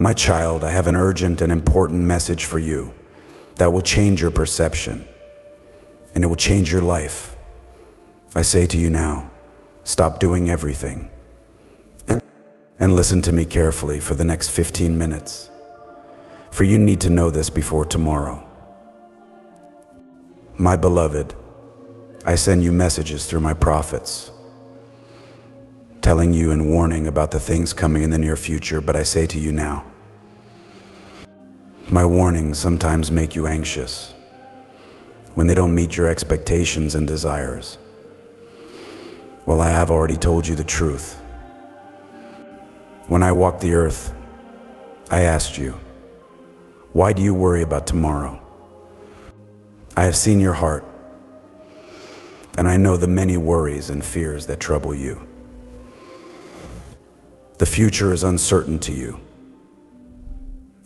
My child, I have an urgent and important message for you that will change your perception, and it will change your life. I say to you now, stop doing everything and listen to me carefully for the next 15 minutes, for you need to know this before tomorrow. My beloved, I send you messages through my prophets, telling you and warning about the things coming in the near future, but I say to you now, my warnings sometimes make you anxious when they don't meet your expectations and desires. Well, I have already told you the truth. When I walked the earth, I asked you, why do you worry about tomorrow? I have seen your heart, and I know the many worries and fears that trouble you. The future is uncertain to you,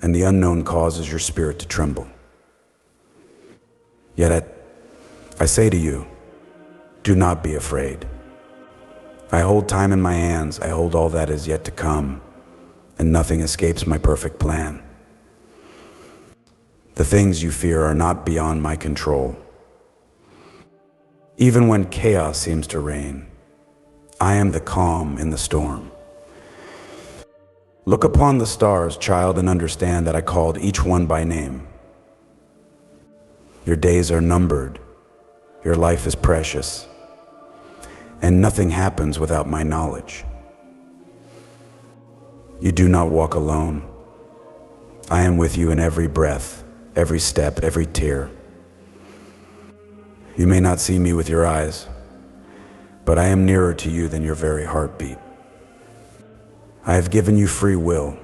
and the unknown causes your spirit to tremble. Yet I say to you, do not be afraid. I hold time in my hands, I hold all that is yet to come, and nothing escapes my perfect plan. The things you fear are not beyond my control. Even when chaos seems to reign, I am the calm in the storm. Look upon the stars, child, and understand that I called each one by name. Your days are numbered, your life is precious, and nothing happens without my knowledge. You do not walk alone. I am with you in every breath, every step, every tear. You may not see me with your eyes, but I am nearer to you than your very heartbeat. I have given you free will,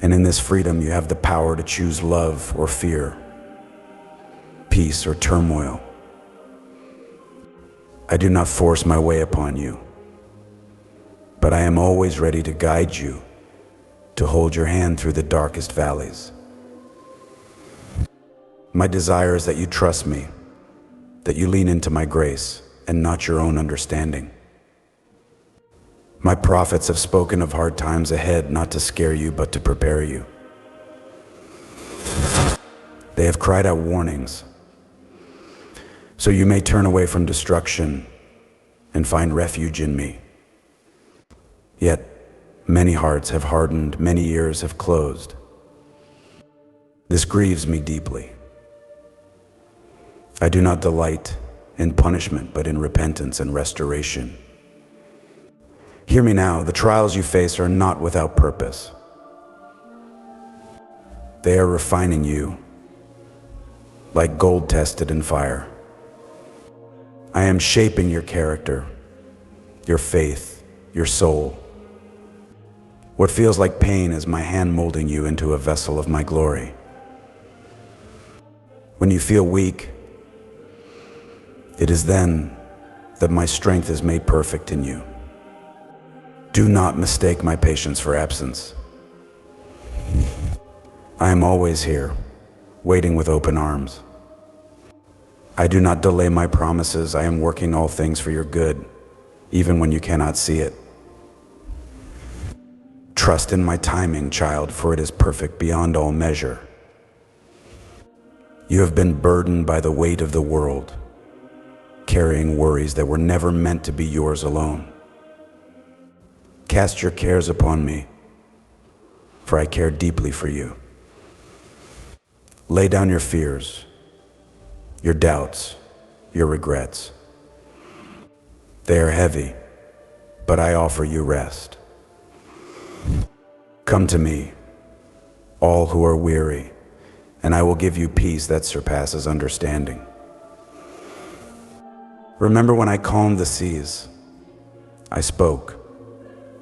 and in this freedom you have the power to choose love or fear, peace or turmoil. I do not force my way upon you, but I am always ready to guide you, to hold your hand through the darkest valleys. My desire is that you trust me, that you lean into my grace and not your own understanding. My prophets have spoken of hard times ahead, not to scare you, but to prepare you. They have cried out warnings, so you may turn away from destruction and find refuge in me. Yet many hearts have hardened, many ears have closed. This grieves me deeply. I do not delight in punishment, but in repentance and restoration. Hear me now, the trials you face are not without purpose. They are refining you, like gold tested in fire. I am shaping your character, your faith, your soul. What feels like pain is my hand molding you into a vessel of my glory. When you feel weak, it is then that my strength is made perfect in you. Do not mistake my patience for absence. I am always here, waiting with open arms. I do not delay my promises. I am working all things for your good, even when you cannot see it. Trust in my timing, child, for it is perfect beyond all measure. You have been burdened by the weight of the world, carrying worries that were never meant to be yours alone. Cast your cares upon me, for I care deeply for you. Lay down your fears, your doubts, your regrets. They are heavy, but I offer you rest. Come to me, all who are weary, and I will give you peace that surpasses understanding. Remember when I calmed the seas, I spoke,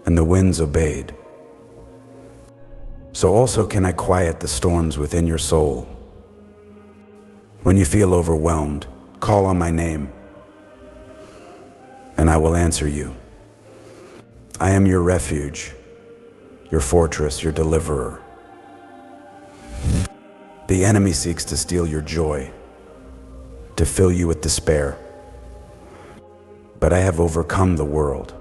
and the winds obeyed. So also can I quiet the storms within your soul. When you feel overwhelmed, call on my name, and I will answer you. I am your refuge, your fortress, your deliverer. The enemy seeks to steal your joy, to fill you with despair. But I have overcome the world.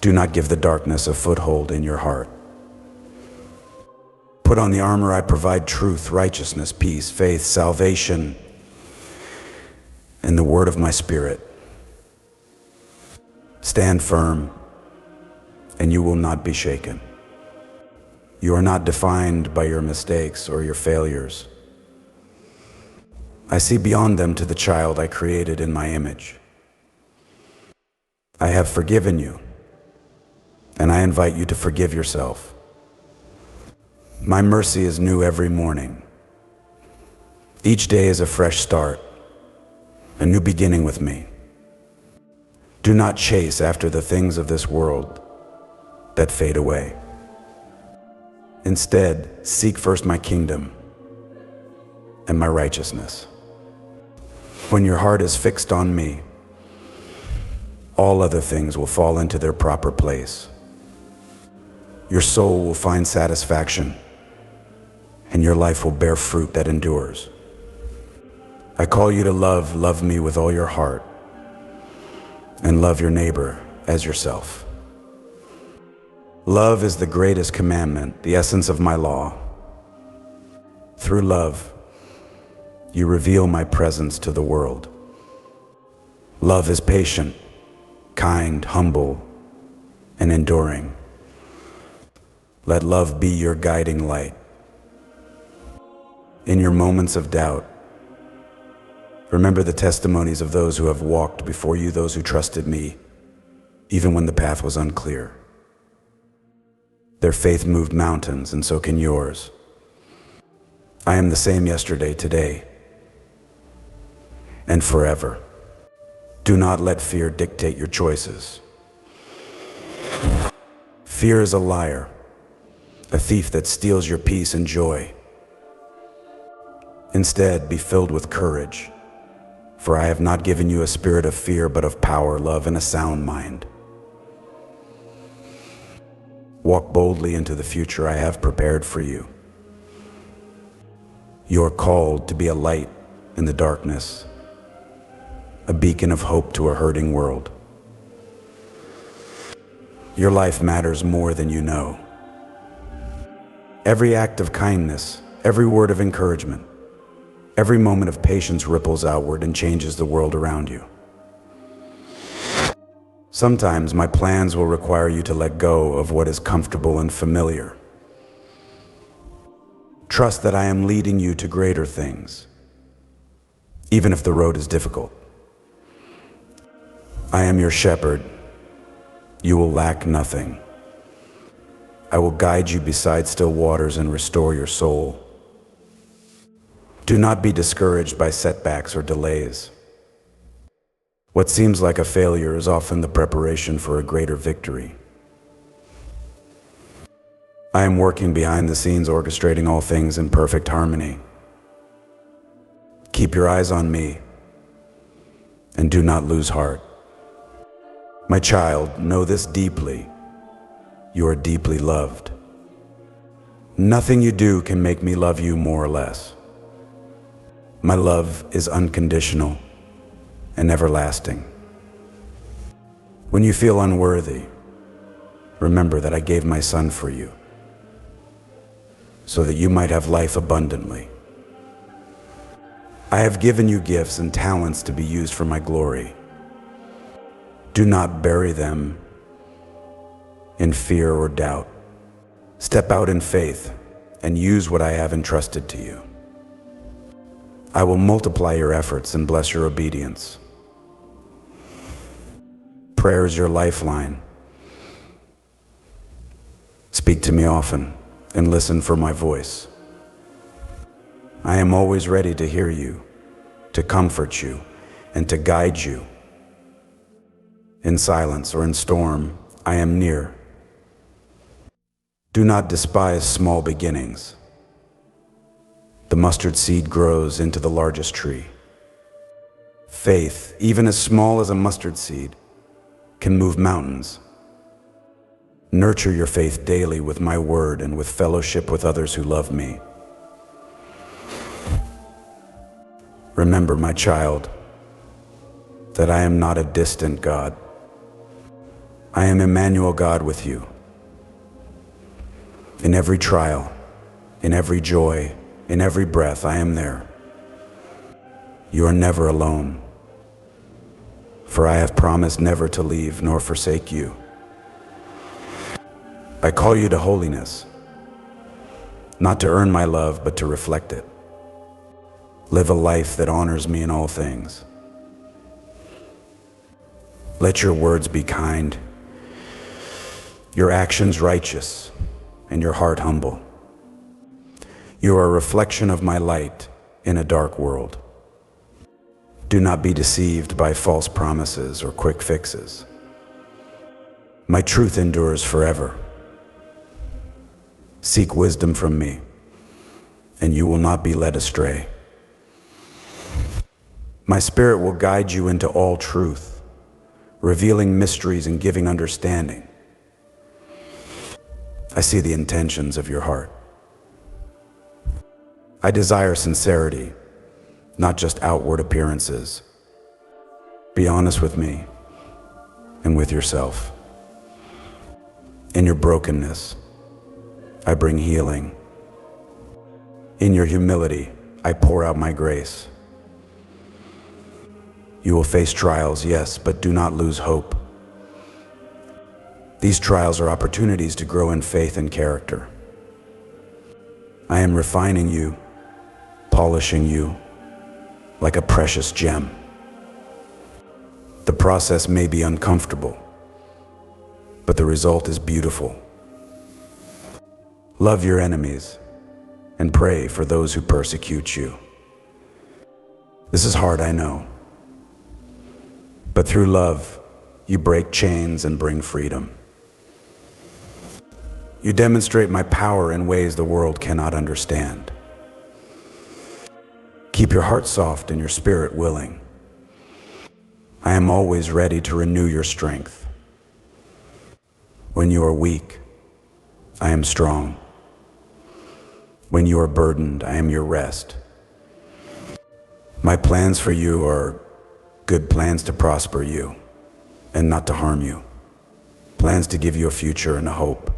Do not give the darkness a foothold in your heart. Put on the armor I provide: truth, righteousness, peace, faith, salvation, and the word of my spirit. Stand firm, and you will not be shaken. You are not defined by your mistakes or your failures. I see beyond them to the child I created in my image. I have forgiven you, and I invite you to forgive yourself. My mercy is new every morning. Each day is a fresh start, a new beginning with me. Do not chase after the things of this world that fade away. Instead, seek first my kingdom and my righteousness. When your heart is fixed on me, all other things will fall into their proper place. Your soul will find satisfaction, and your life will bear fruit that endures. I call you to love me with all your heart, and love your neighbor as yourself. Love is the greatest commandment, the essence of my law. Through love, you reveal my presence to the world. Love is patient, kind, humble, and enduring. Let love be your guiding light. In your moments of doubt, remember the testimonies of those who have walked before you, those who trusted me, even when the path was unclear. Their faith moved mountains, and so can yours. I am the same yesterday, today, and forever. Do not let fear dictate your choices. Fear is a liar, a thief that steals your peace and joy. Instead, be filled with courage, for I have not given you a spirit of fear, but of power, love, and a sound mind. Walk boldly into the future I have prepared for you. You are called to be a light in the darkness, a beacon of hope to a hurting world. Your life matters more than you know. Every act of kindness, every word of encouragement, every moment of patience ripples outward and changes the world around you. Sometimes my plans will require you to let go of what is comfortable and familiar. Trust that I am leading you to greater things, even if the road is difficult. I am your shepherd. You will lack nothing. I will guide you beside still waters and restore your soul. Do not be discouraged by setbacks or delays. What seems like a failure is often the preparation for a greater victory. I am working behind the scenes, orchestrating all things in perfect harmony. Keep your eyes on me and do not lose heart. My child, know this deeply. You are deeply loved. Nothing you do can make me love you more or less. My love is unconditional and everlasting. When you feel unworthy, remember that I gave my son for you, so that you might have life abundantly. I have given you gifts and talents to be used for my glory. Do not bury them in fear or doubt. Step out in faith and use what I have entrusted to you. I will multiply your efforts and bless your obedience. Prayer is your lifeline. Speak to me often and listen for my voice. I am always ready to hear you, to comfort you, and to guide you. In silence or in storm, I am near. Do not despise small beginnings. The mustard seed grows into the largest tree. Faith, even as small as a mustard seed, can move mountains. Nurture your faith daily with my word and with fellowship with others who love me. Remember, my child, that I am not a distant God. I am Emmanuel, God with you. In every trial, in every joy, in every breath, I am there. You are never alone, for I have promised never to leave nor forsake you. I call you to holiness, not to earn my love, but to reflect it. Live a life that honors me in all things. Let your words be kind, your actions righteous, and your heart humble. You are a reflection of my light in a dark world. Do not be deceived by false promises or quick fixes. My truth endures forever. Seek wisdom from me, and you will not be led astray. My spirit will guide you into all truth, revealing mysteries and giving understanding. I see the intentions of your heart. I desire sincerity, not just outward appearances. Be honest with me and with yourself. In your brokenness, I bring healing. In your humility, I pour out my grace. You will face trials, yes, but do not lose hope. These trials are opportunities to grow in faith and character. I am refining you, polishing you like a precious gem. The process may be uncomfortable, but the result is beautiful. Love your enemies and pray for those who persecute you. This is hard, I know, but through love, you break chains and bring freedom. You demonstrate my power in ways the world cannot understand. Keep your heart soft and your spirit willing. I am always ready to renew your strength. When you are weak, I am strong. When you are burdened, I am your rest. My plans for you are good plans to prosper you and not to harm you. Plans to give you a future and a hope.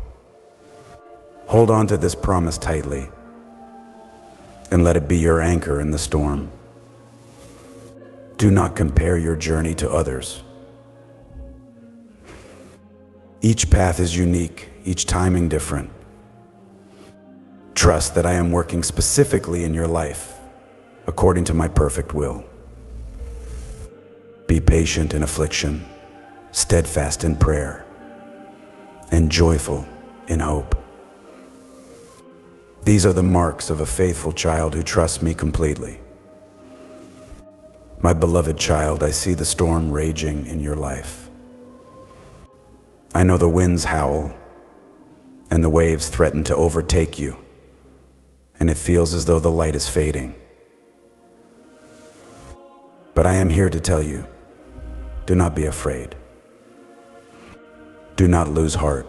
Hold on to this promise tightly and let it be your anchor in the storm. Do not compare your journey to others. Each path is unique, each timing different. Trust that I am working specifically in your life according to my perfect will. Be patient in affliction, steadfast in prayer, and joyful in hope. These are the marks of a faithful child who trusts me completely. My beloved child, I see the storm raging in your life. I know the winds howl and the waves threaten to overtake you, and it feels as though the light is fading. But I am here to tell you, do not be afraid. Do not lose heart.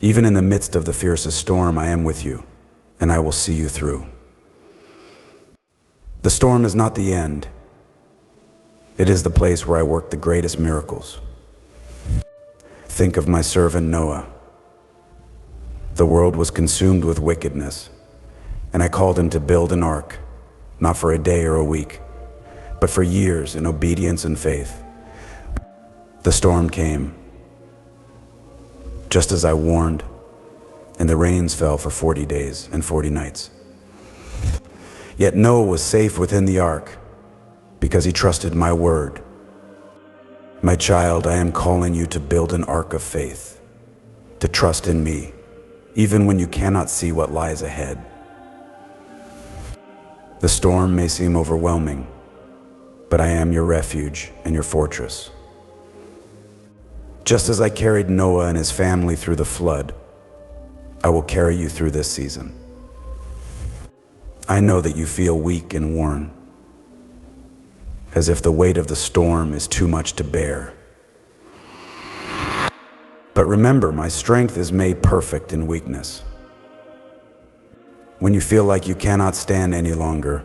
Even in the midst of the fiercest storm, I am with you, and I will see you through. The storm is not the end. It is the place where I work the greatest miracles. Think of my servant Noah. The world was consumed with wickedness, and I called him to build an ark, not for a day or a week, but for years in obedience and faith. The storm came, just as I warned, and the rains fell for 40 days and 40 nights. Yet Noah was safe within the ark because he trusted my word. My child, I am calling you to build an ark of faith, to trust in me, even when you cannot see what lies ahead. The storm may seem overwhelming, but I am your refuge and your fortress. Just as I carried Noah and his family through the flood, I will carry you through this season. I know that you feel weak and worn, as if the weight of the storm is too much to bear. But remember, my strength is made perfect in weakness. When you feel like you cannot stand any longer,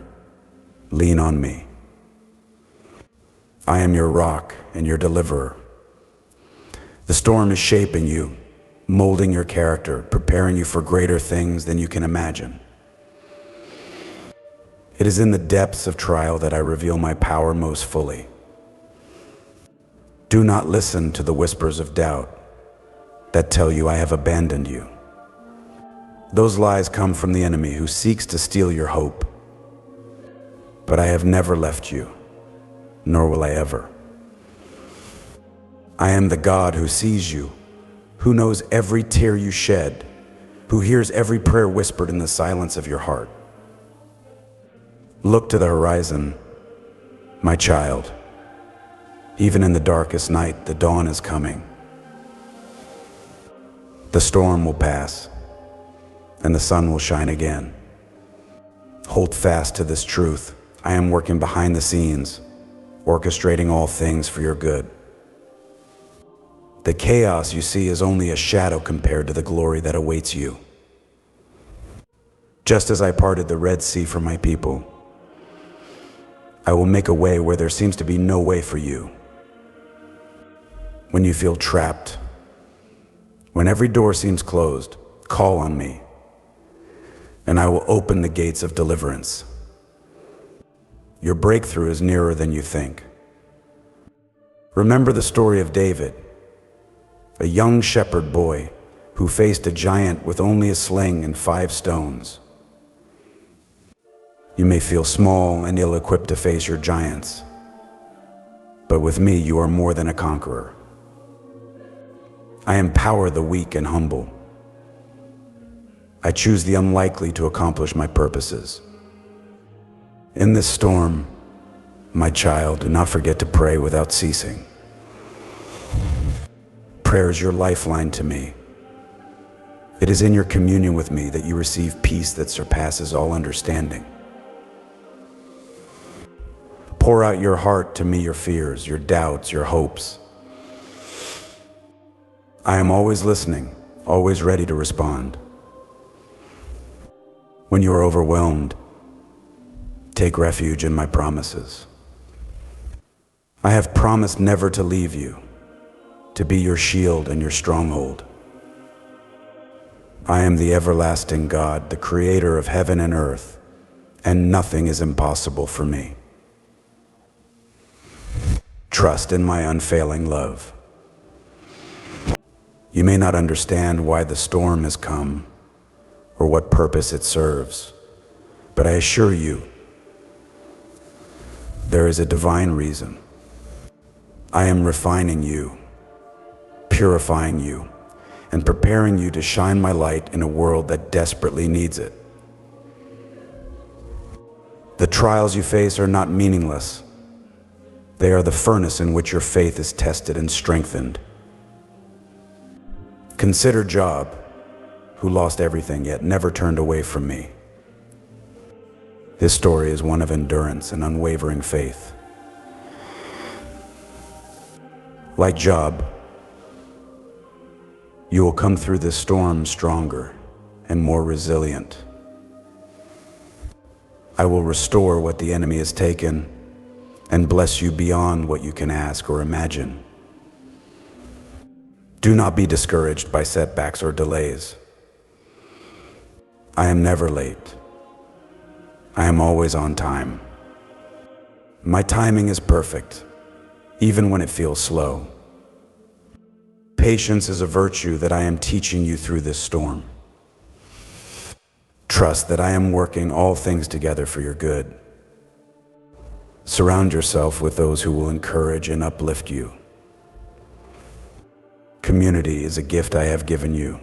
lean on me. I am your rock and your deliverer. The storm is shaping you, molding your character, preparing you for greater things than you can imagine. It is in the depths of trial that I reveal my power most fully. Do not listen to the whispers of doubt that tell you I have abandoned you. Those lies come from the enemy who seeks to steal your hope. But I have never left you, nor will I ever. I am the God who sees you, who knows every tear you shed, who hears every prayer whispered in the silence of your heart. Look to the horizon, my child. Even in the darkest night, the dawn is coming. The storm will pass, and the sun will shine again. Hold fast to this truth. I am working behind the scenes, orchestrating all things for your good. The chaos you see is only a shadow compared to the glory that awaits you. Just as I parted the Red Sea for my people, I will make a way where there seems to be no way for you. When you feel trapped, when every door seems closed, call on me, and I will open the gates of deliverance. Your breakthrough is nearer than you think. Remember the story of David, a young shepherd boy who faced a giant with only a sling and 5 stones. You may feel small and ill-equipped to face your giants, but with me you are more than a conqueror. I empower the weak and humble. I choose the unlikely to accomplish my purposes. In this storm, my child, do not forget to pray without ceasing. Prayer is your lifeline to me. It is in your communion with me that you receive peace that surpasses all understanding. Pour out your heart to me, your fears, your doubts, your hopes. I am always listening, always ready to respond. When you are overwhelmed, take refuge in my promises. I have promised never to leave you, to be your shield and your stronghold. I am the everlasting God, the creator of heaven and earth, and nothing is impossible for me. Trust in my unfailing love. You may not understand why the storm has come or what purpose it serves, but I assure you, there is a divine reason. I am refining you, purifying you, and preparing you to shine my light in a world that desperately needs it. The trials you face are not meaningless. They are the furnace in which your faith is tested and strengthened. Consider Job, who lost everything yet never turned away from me. His story is one of endurance and unwavering faith. Like Job, you will come through this storm stronger and more resilient. I will restore what the enemy has taken and bless you beyond what you can ask or imagine. Do not be discouraged by setbacks or delays. I am never late. I am always on time. My timing is perfect, even when it feels slow. Patience is a virtue that I am teaching you through this storm. Trust that I am working all things together for your good. Surround yourself with those who will encourage and uplift you. Community is a gift I have given you.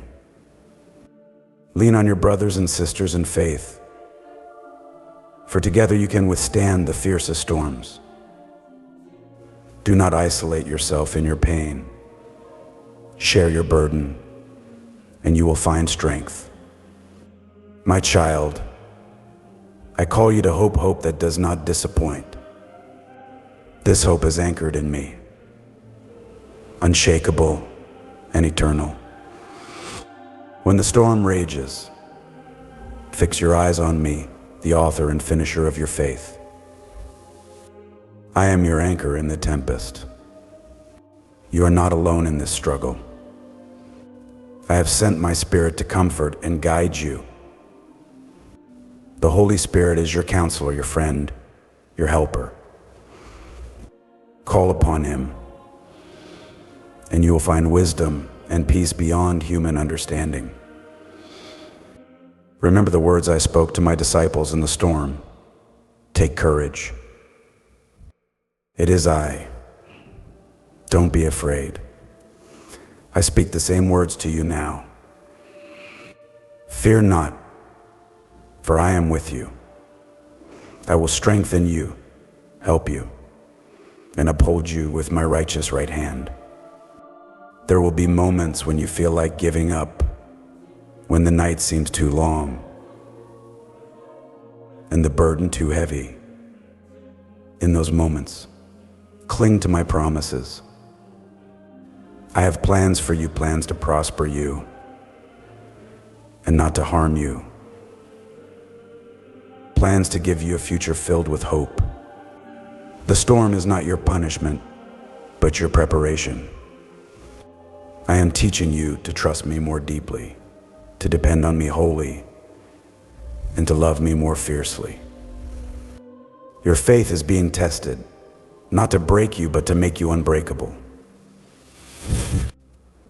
Lean on your brothers and sisters in faith, for together you can withstand the fiercest storms. Do not isolate yourself in your pain. Share your burden, and you will find strength. My child, I call you to hope that does not disappoint. This hope is anchored in me, unshakable and eternal. When the storm rages, fix your eyes on me, the author and finisher of your faith. I am your anchor in the tempest. You are not alone in this struggle. I have sent my Spirit to comfort and guide you. The Holy Spirit is your counselor, your friend, your helper. Call upon him, and you will find wisdom and peace beyond human understanding. Remember the words I spoke to my disciples in the storm. Take courage. It is I. Don't be afraid. I speak the same words to you now. Fear not, for I am with you. I will strengthen you, help you, and uphold you with my righteous right hand. There will be moments when you feel like giving up, when the night seems too long and the burden too heavy. In those moments, cling to my promises. I have plans for you, plans to prosper you and not to harm you. Plans to give you a future filled with hope. The storm is not your punishment, but your preparation. I am teaching you to trust me more deeply, to depend on me wholly, and to love me more fiercely. Your faith is being tested, not to break you, but to make you unbreakable.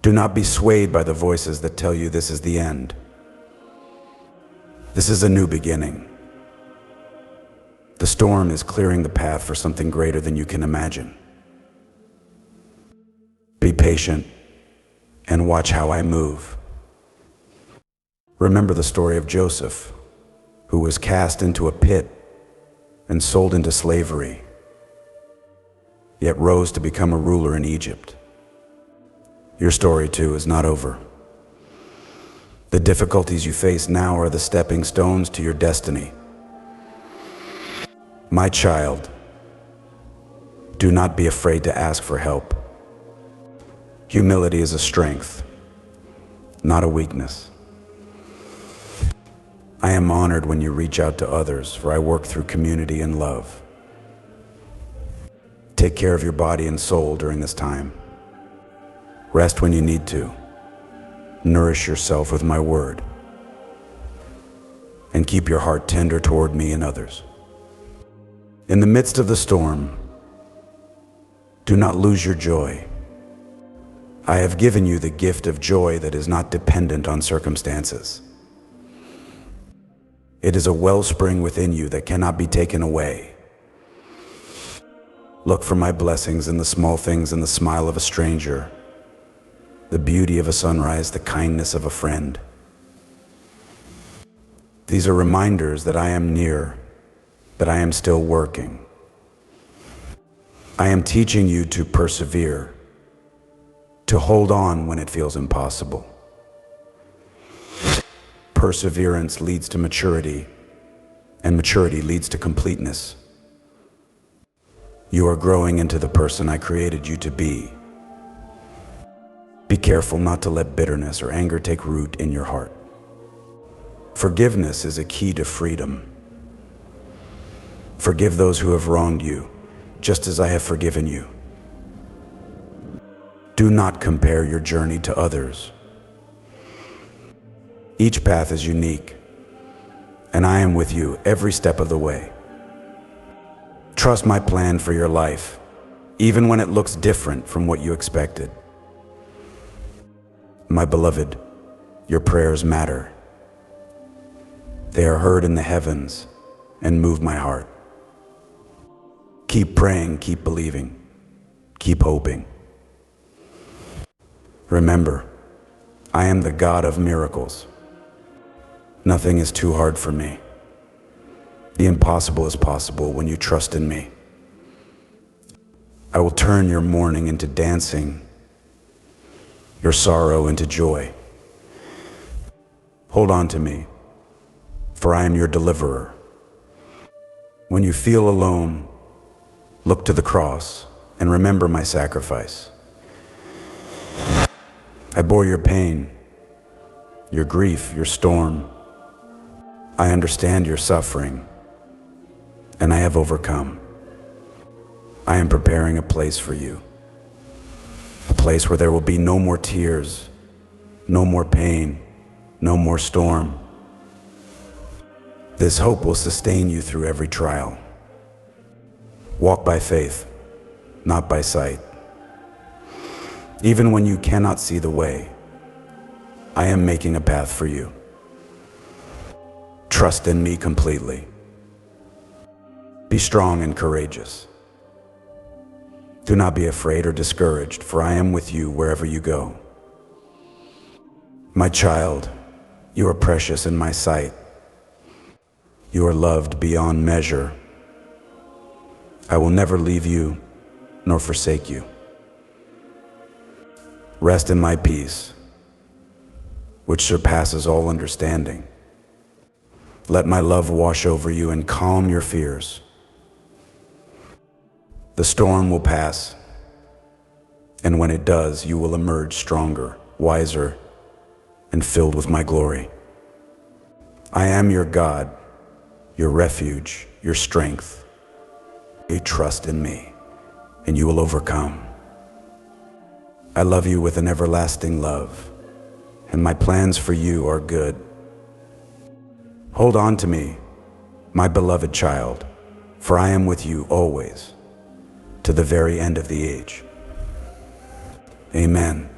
Do not be swayed by the voices that tell you this is the end. This is a new beginning. The storm is clearing the path for something greater than you can imagine. Be patient and watch how I move. Remember the story of Joseph, who was cast into a pit and sold into slavery, yet rose to become a ruler in Egypt. Your story, too, is not over. The difficulties you face now are the stepping stones to your destiny. My child, do not be afraid to ask for help. Humility is a strength, not a weakness. I am honored when you reach out to others, for I work through community and love. Take care of your body and soul during this time. Rest when you need to. Nourish yourself with my word. And keep your heart tender toward me and others. In the midst of the storm, do not lose your joy. I have given you the gift of joy that is not dependent on circumstances. It is a wellspring within you that cannot be taken away. Look for my blessings in the small things, in the smile of a stranger, the beauty of a sunrise, the kindness of a friend. These are reminders that I am near, that I am still working. I am teaching you to persevere, to hold on when it feels impossible. Perseverance leads to maturity, and maturity leads to completeness. You are growing into the person I created you to be. Be careful not to let bitterness or anger take root in your heart. Forgiveness is a key to freedom. Forgive those who have wronged you, just as I have forgiven you. Do not compare your journey to others. Each path is unique, and I am with you every step of the way. Trust my plan for your life, even when it looks different from what you expected. My beloved, your prayers matter. They are heard in the heavens and move my heart. Keep praying, keep believing, keep hoping. Remember, I am the God of miracles. Nothing is too hard for me. The impossible is possible when you trust in me. I will turn your mourning into dancing, your sorrow into joy. Hold on to me, for I am your deliverer. When you feel alone, look to the cross and remember my sacrifice. I bore your pain, your grief, your storm. I understand your suffering, and I have overcome. I am preparing a place for you, a place where there will be no more tears, no more pain, no more storm. This hope will sustain you through every trial. Walk by faith, not by sight. Even when you cannot see the way, I am making a path for you. Trust in me completely. Be strong and courageous. Do not be afraid or discouraged, for I am with you wherever you go. My child, you are precious in my sight. You are loved beyond measure. I will never leave you nor forsake you. Rest in my peace, which surpasses all understanding. Let my love wash over you and calm your fears. The storm will pass, and when it does, you will emerge stronger, wiser, and filled with my glory. I am your God, your refuge, your strength. You trust in me, and you will overcome. I love you with an everlasting love, and my plans for you are good. Hold on to me, my beloved child, for I am with you always, to the very end of the age. Amen.